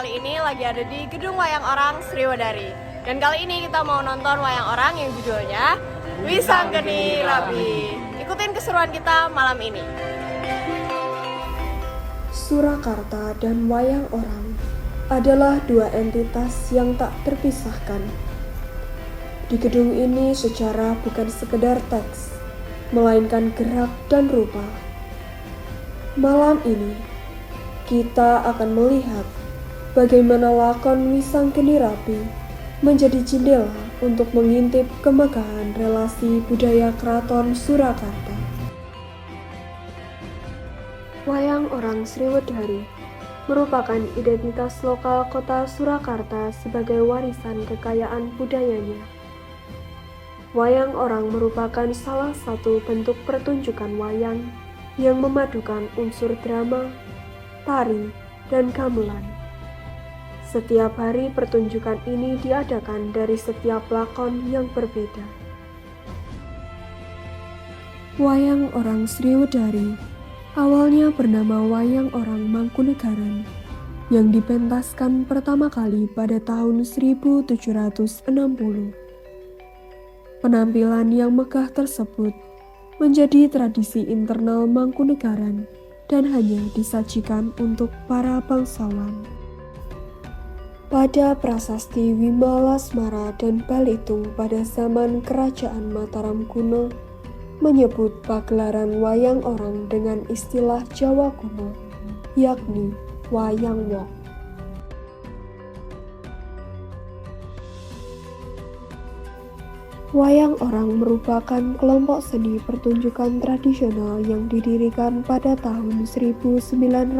kali ini lagi ada di Gedung Wayang Orang Sriwedari. Dan kali ini kita mau nonton wayang orang yang judulnya Wisanggeni Rabi. Ikutin keseruan kita malam ini. Surakarta dan wayang orang adalah dua entitas yang tak terpisahkan. Di gedung ini secara bukan sekedar teks, melainkan gerak dan rupa. Malam ini, kita akan melihat bagaimana lakon Wisanggeni Rabi menjadi jendela untuk mengintip kemegahan relasi budaya Keraton Surakarta. Wayang orang Sriwedari merupakan identitas lokal kota Surakarta sebagai warisan kekayaan budayanya. Wayang orang merupakan salah satu bentuk pertunjukan wayang yang memadukan unsur drama, tari, dan gamelan. Setiap hari pertunjukan ini diadakan dari setiap lakon yang berbeda. Wayang orang Sriwedari awalnya bernama Wayang Orang Mangkunegaran yang dipentaskan pertama kali pada tahun 1760. Penampilan yang megah tersebut menjadi tradisi internal Mangkunegaran dan hanya disajikan untuk para bangsawan. Pada prasasti Wimalasmara dan Balitung pada zaman Kerajaan Mataram kuno menyebut pagelaran wayang orang dengan istilah Jawa kuno, yakni wayang wong. Wayang orang merupakan kelompok seni pertunjukan tradisional yang didirikan pada tahun 1910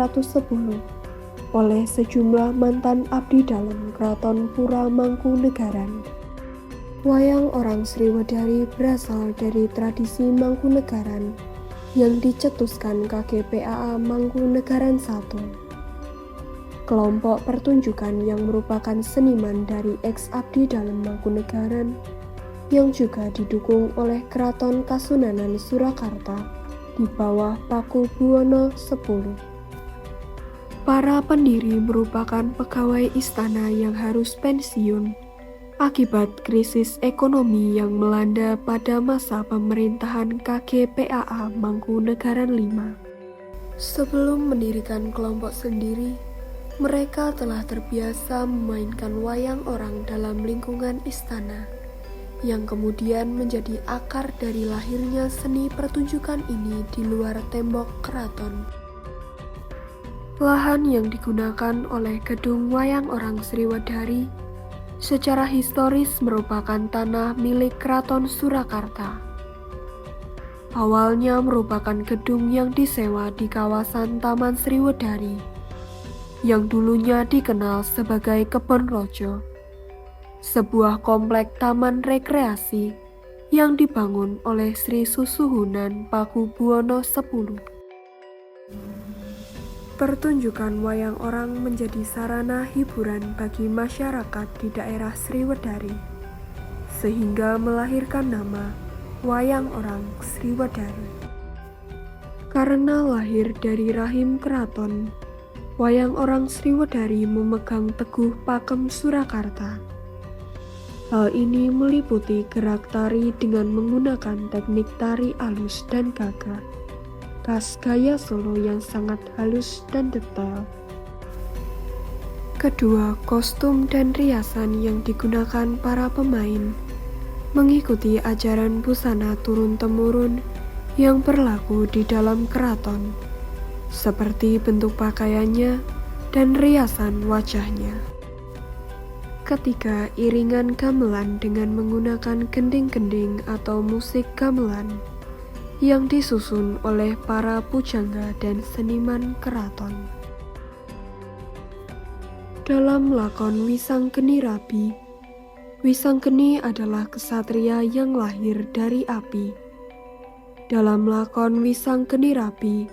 oleh sejumlah mantan abdi dalam Keraton Pura Mangkunegaran. Wayang orang Sriwedari berasal dari tradisi Mangkunegaran yang dicetuskan KGPAA Mangkunegaran I. Kelompok pertunjukan yang merupakan seniman dari ex-abdi dalam Mangkunegaran yang juga didukung oleh Keraton Kasunanan Surakarta di bawah Pakubuwono X. Para pendiri merupakan pegawai istana yang harus pensiun akibat krisis ekonomi yang melanda pada masa pemerintahan KGPAA Mangkunegaran V. Sebelum mendirikan kelompok sendiri, mereka telah terbiasa memainkan wayang orang dalam lingkungan istana, yang kemudian menjadi akar dari lahirnya seni pertunjukan ini di luar tembok keraton. Lahan yang digunakan oleh gedung wayang orang Sriwedari secara historis merupakan tanah milik Keraton Surakarta. Awalnya merupakan gedung yang disewa di kawasan Taman Sriwedari, yang dulunya dikenal sebagai Kebon Rojo, sebuah komplek taman rekreasi yang dibangun oleh Sri Susuhunan Pakubuwono X. Pertunjukan wayang orang menjadi sarana hiburan bagi masyarakat di daerah Sriwedari, sehingga melahirkan nama Wayang Orang Sriwedari. Karena lahir dari rahim keraton, Wayang Orang Sriwedari memegang teguh pakem Surakarta. Hal ini meliputi gerak tari dengan menggunakan teknik tari alus dan gagah, khas gaya Solo yang sangat halus dan detail. Kedua, kostum dan riasan yang digunakan para pemain mengikuti ajaran busana turun-temurun yang berlaku di dalam keraton, seperti bentuk pakaiannya dan riasan wajahnya. Ketiga, iringan gamelan dengan menggunakan gending-gending atau musik gamelan yang disusun oleh para pujangga dan seniman keraton. Dalam lakon Wisanggeni Rabi, Wisanggeni adalah kesatria yang lahir dari api. Dalam lakon Wisanggeni Rabi,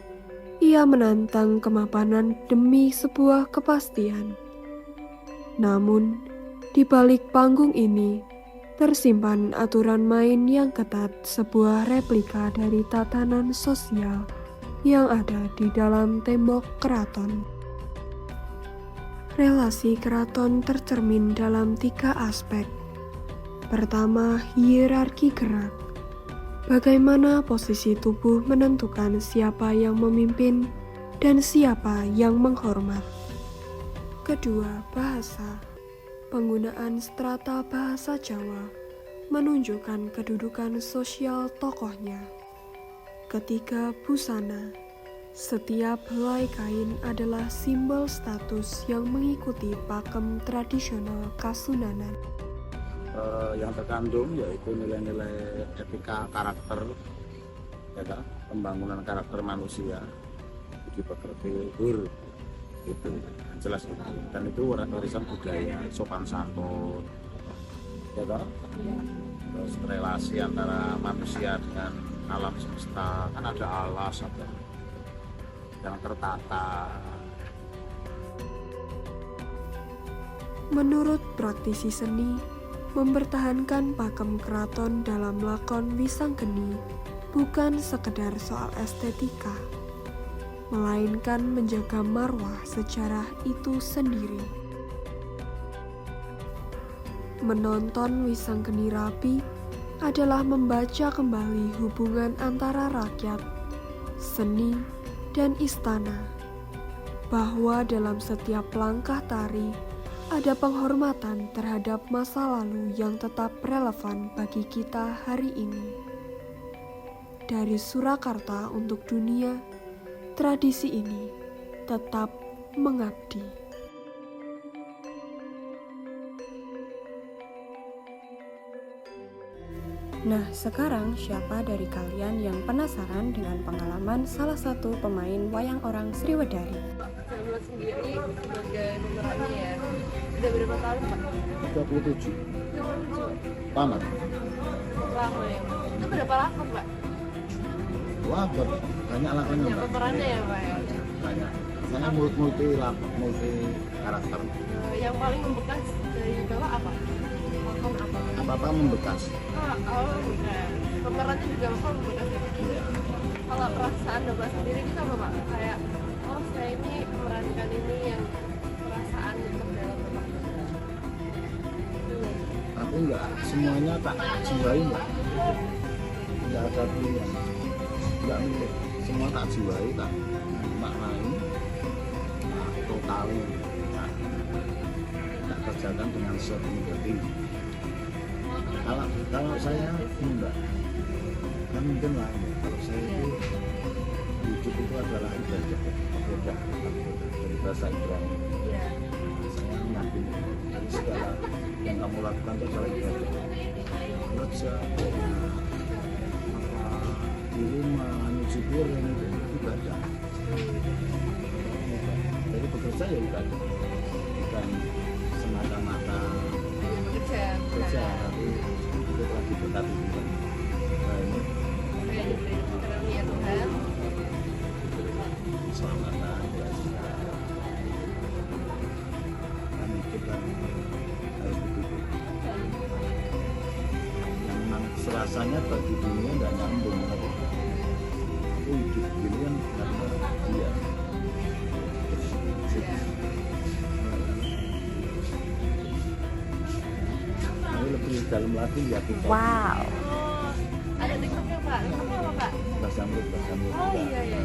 ia menantang kemapanan demi sebuah kepastian. Namun, di balik panggung ini, tersimpan aturan main yang ketat, sebuah replika dari tatanan sosial yang ada di dalam tembok keraton. Relasi keraton tercermin dalam 3 aspek. Pertama, hierarki gerak. Bagaimana posisi tubuh menentukan siapa yang memimpin dan siapa yang menghormat. Kedua, bahasa. Penggunaan strata bahasa Jawa menunjukkan kedudukan sosial tokohnya. Ketiga, busana. Setiap helai kain adalah simbol status yang mengikuti pakem tradisional Kasunanan. Yang terkandung yaitu nilai-nilai etika karakter, ya kan? Pembangunan karakter manusia, budi pekerti, luhur, itu jelas itu. Dan itu warisan budaya, sopan santun, ya kan? Terus relasi antara manusia dengan alam semesta, kan ada alas, ada yang tertata. Menurut praktisi seni, mempertahankan pakem keraton dalam lakon Wisanggeni bukan sekedar soal estetika, melainkan menjaga marwah sejarah itu sendiri. Menonton Wisanggeni rapi adalah membaca kembali hubungan antara rakyat, seni, dan istana, bahwa dalam setiap langkah tari ada penghormatan terhadap masa lalu yang tetap relevan bagi kita hari ini. Dari Surakarta untuk dunia, tradisi ini tetap mengabdi. Nah, sekarang siapa dari kalian yang penasaran dengan pengalaman salah satu pemain wayang orang Sriwedari? Saya sendiri sebagai pemerannya ya. Udah berapa tahun Pak? 37. Tamat. Lama ya. Itu berapa lakon Pak? Wah, banyak lakonnya, Ya, Mbak. pemerannya ya Pak ya. Banyak. Saya multi karakter. Yang paling membekas dari bawah apa? Lakon apa? Apa-apa membekas. Bukan. Pemerannya juga bakal membekas. Iya. Kalau perasaan Bapak sendiri itu apa Pak? Kayak, oh saya ini memerankan ini yang perasaan terdalam Bapak. Aku enggak semuanya tak jiwai, Mbak. Enggak ada pilihan. Enggak milih. Semua tak jiwai, tak maknai, tak totali, tak kerjakan dengan sepenuh hati. Kalau saya enggak, kan mungkin lain. Kalau saya itu hidup itu adalah ibadah dari bahasa Ibrani. Saya meyakini segala yang kamu lakukan itu adalah ibadah. Kerja, di rumah, nyuci piring itu ibadah. Jadi bekerja ya ibadah, bukan semata-mata kerja, tapi itu lagi tetap hidup. Nah ini keselamatan kebahagiaan. Kan hidup kan harus begitu. Yang memang serasanya bagi dunia nggak nyambung, tapi aku hidup gini kan karena dia. Ini lebih dalam lagi ya kita. Wow. Ada TikToknya Pak. TikToknya apa Pak? Bahasa mulut. Oh iya ya.